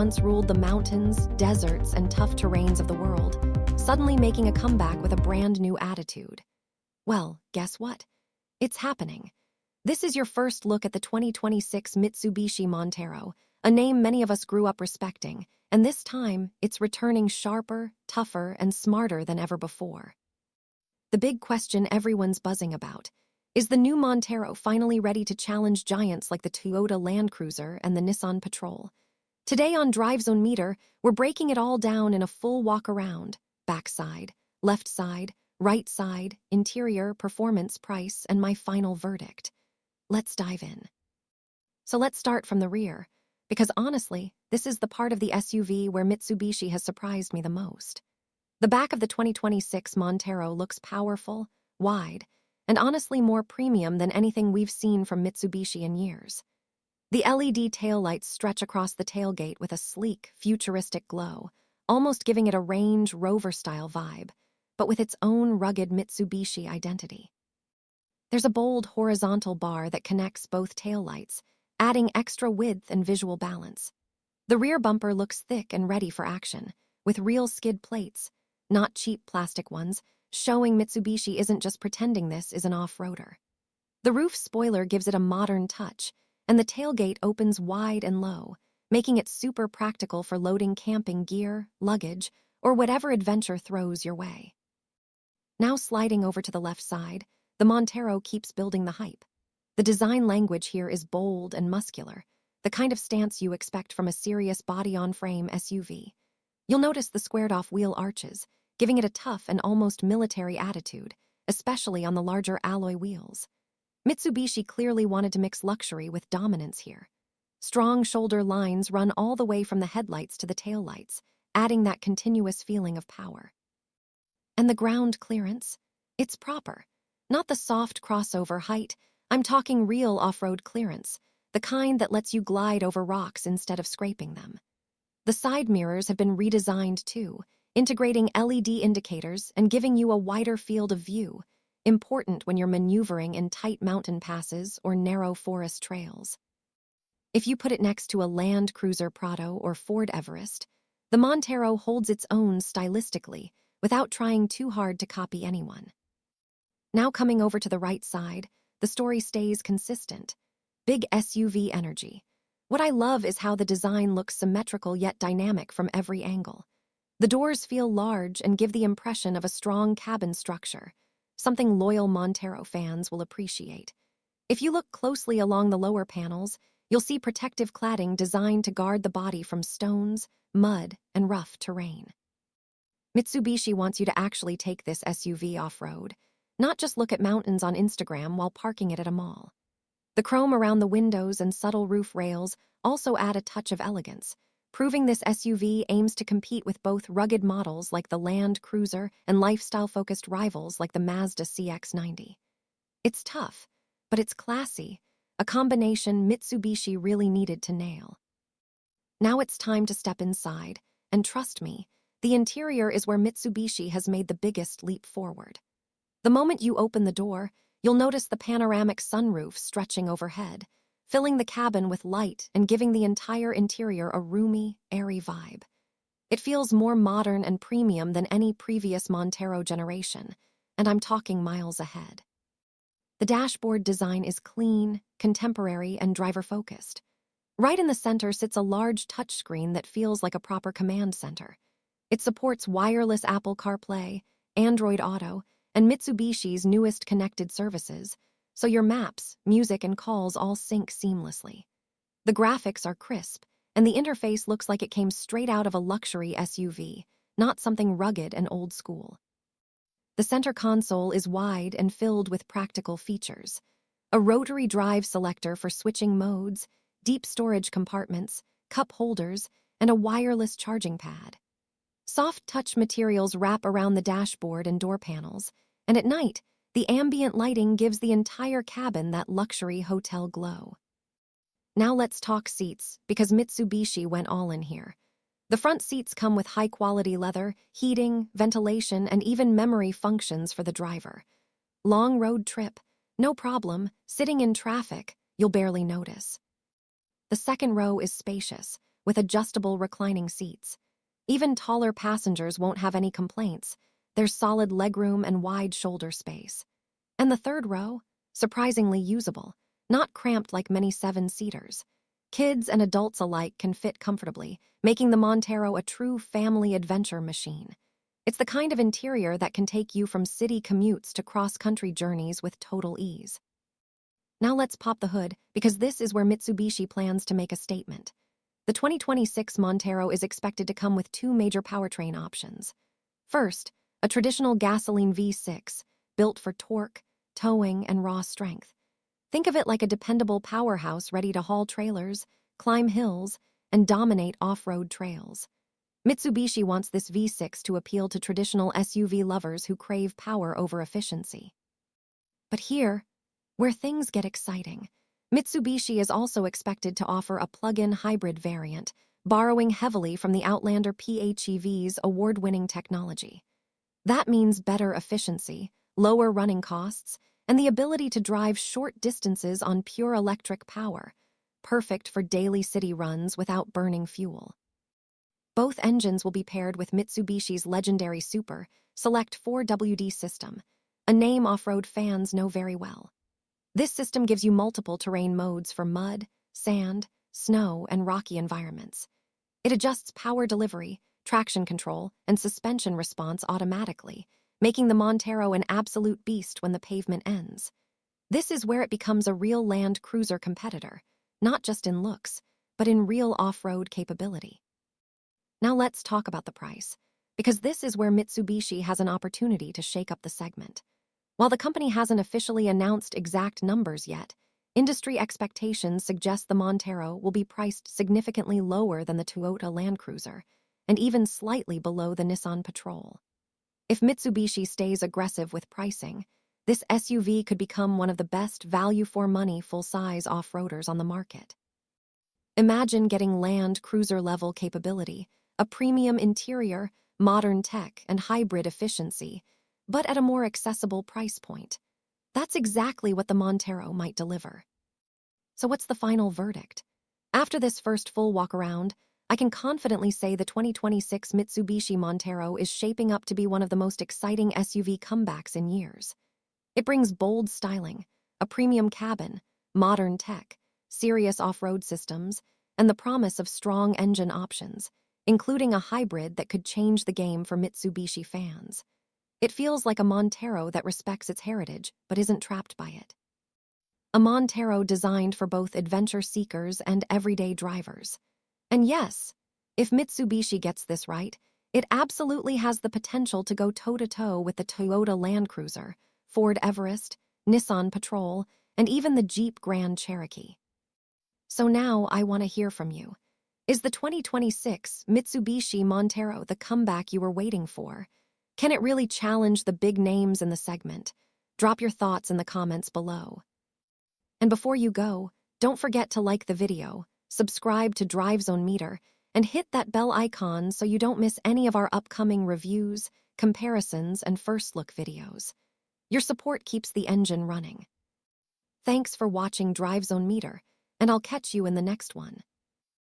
once ruled the mountains, deserts, and tough terrains of the world, suddenly making a comeback with a brand new attitude. Well, guess what? It's happening. This is your first look at the 2026 Mitsubishi Montero, a name many of us grew up respecting, and this time, it's returning sharper, tougher, and smarter than ever before. The big question everyone's buzzing about: is the new Montero finally ready to challenge giants like the Toyota Land Cruiser and the Nissan Patrol? Today on Drivezone Meter, we're breaking it all down in a full walk-around: backside, left side, right side, interior, performance, price, and my final verdict. Let's dive in. So let's start from the rear, because honestly, this is the part of the SUV where Mitsubishi has surprised me the most. The back of the 2026 Montero looks powerful, wide, and honestly more premium than anything we've seen from Mitsubishi in years. The LED taillights stretch across the tailgate with a sleek, futuristic glow, almost giving it a Range Rover-style vibe, but with its own rugged Mitsubishi identity. There's a bold horizontal bar that connects both taillights, adding extra width and visual balance. The rear bumper looks thick and ready for action, with real skid plates, not cheap plastic ones, showing Mitsubishi isn't just pretending this is an off-roader. The roof spoiler gives it a modern touch, and the tailgate opens wide and low, making it super practical for loading camping gear, luggage, or whatever adventure throws your way. Now sliding over to the left side, the Montero keeps building the hype. The design language here is bold and muscular, the kind of stance you expect from a serious body-on-frame SUV. You'll notice the squared-off wheel arches, giving it a tough and almost military attitude, especially on the larger alloy wheels. Mitsubishi clearly wanted to mix luxury with dominance here. Strong shoulder lines run all the way from the headlights to the taillights, adding that continuous feeling of power. And the ground clearance? It's proper. Not the soft crossover height, I'm talking real off-road clearance, the kind that lets you glide over rocks instead of scraping them. The side mirrors have been redesigned too, integrating LED indicators and giving you a wider field of view, important when you're maneuvering in tight mountain passes or narrow forest trails. If you put it next to a Land Cruiser Prado or Ford Everest, the Montero holds its own stylistically, without trying too hard to copy anyone. Now coming over to the right side, the story stays consistent. Big SUV energy. What I love is how the design looks symmetrical yet dynamic from every angle. The doors feel large and give the impression of a strong cabin structure, something loyal Montero fans will appreciate. If you look closely along the lower panels, you'll see protective cladding designed to guard the body from stones, mud, and rough terrain. Mitsubishi wants you to actually take this SUV off-road, not just look at mountains on Instagram while parking it at a mall. The chrome around the windows and subtle roof rails also add a touch of elegance, proving this SUV aims to compete with both rugged models like the Land Cruiser and lifestyle-focused rivals like the Mazda CX-90. It's tough, but it's classy, a combination Mitsubishi really needed to nail. Now it's time to step inside, and trust me, the interior is where Mitsubishi has made the biggest leap forward. The moment you open the door, you'll notice the panoramic sunroof stretching overhead, filling the cabin with light and giving the entire interior a roomy, airy vibe. It feels more modern and premium than any previous Montero generation, and I'm talking miles ahead. The dashboard design is clean, contemporary, and driver-focused. Right in the center sits a large touchscreen that feels like a proper command center. It supports wireless Apple CarPlay, Android Auto, and Mitsubishi's newest connected services, so your maps, music, and calls all sync seamlessly. The graphics are crisp, and the interface looks like it came straight out of a luxury SUV, not something rugged and old school. The center console is wide and filled with practical features. A rotary drive selector for switching modes, deep storage compartments, cup holders, and a wireless charging pad. Soft touch materials wrap around the dashboard and door panels, and at night, the ambient lighting gives the entire cabin that luxury hotel glow. Now let's talk seats, because Mitsubishi went all in here. The front seats come with high-quality leather, heating, ventilation, and even memory functions for the driver. Long road trip, no problem. Sitting in traffic, you'll barely notice. The second row is spacious, with adjustable reclining seats. Even taller passengers won't have any complaints. There's solid legroom and wide shoulder space. And the third row? Surprisingly usable, not cramped like many seven-seaters. Kids and adults alike can fit comfortably, making the Montero a true family adventure machine. It's the kind of interior that can take you from city commutes to cross-country journeys with total ease. Now let's pop the hood, because this is where Mitsubishi plans to make a statement. The 2026 Montero is expected to come with two major powertrain options. First, a traditional gasoline V6, built for torque, towing, and raw strength. Think of it like a dependable powerhouse ready to haul trailers, climb hills, and dominate off-road trails. Mitsubishi wants this V6 to appeal to traditional SUV lovers who crave power over efficiency. But here, where things get exciting, Mitsubishi is also expected to offer a plug-in hybrid variant, borrowing heavily from the Outlander PHEV's award-winning technology. That means better efficiency, lower running costs, and the ability to drive short distances on pure electric power, perfect for daily city runs without burning fuel. Both engines will be paired with Mitsubishi's legendary Super Select 4WD system, a name off-road fans know very well. This system gives you multiple terrain modes for mud, sand, snow, and rocky environments. It adjusts power delivery, traction control, and suspension response automatically, making the Montero an absolute beast when the pavement ends. This is where it becomes a real land cruiser competitor, not just in looks, but in real off-road capability. Now let's talk about the price, because this is where Mitsubishi has an opportunity to shake up the segment. While the company hasn't officially announced exact numbers yet, industry expectations suggest the Montero will be priced significantly lower than the Toyota Land Cruiser, and even slightly below the Nissan Patrol. If Mitsubishi stays aggressive with pricing, this SUV could become one of the best value-for-money full-size off-roaders on the market. Imagine getting Land Cruiser-level capability, a premium interior, modern tech, and hybrid efficiency, but at a more accessible price point. That's exactly what the Montero might deliver. So what's the final verdict? After this first full walk-around, I can confidently say the 2026 Mitsubishi Montero is shaping up to be one of the most exciting SUV comebacks in years. It brings bold styling, a premium cabin, modern tech, serious off-road systems, and the promise of strong engine options, including a hybrid that could change the game for Mitsubishi fans. It feels like a Montero that respects its heritage but isn't trapped by it. A Montero designed for both adventure seekers and everyday drivers. And yes, if Mitsubishi gets this right, it absolutely has the potential to go toe-to-toe with the Toyota Land Cruiser, Ford Everest, Nissan Patrol, and even the Jeep Grand Cherokee. So now I want to hear from you. Is the 2026 Mitsubishi Montero the comeback you were waiting for? Can it really challenge the big names in the segment? Drop your thoughts in the comments below. And before you go, don't forget to like the video, subscribe to Drivezone Meter, and hit that bell icon so you don't miss any of our upcoming reviews, comparisons, and first look videos. Your support keeps the engine running. Thanks for watching Drivezone Meter, and I'll catch you in the next one.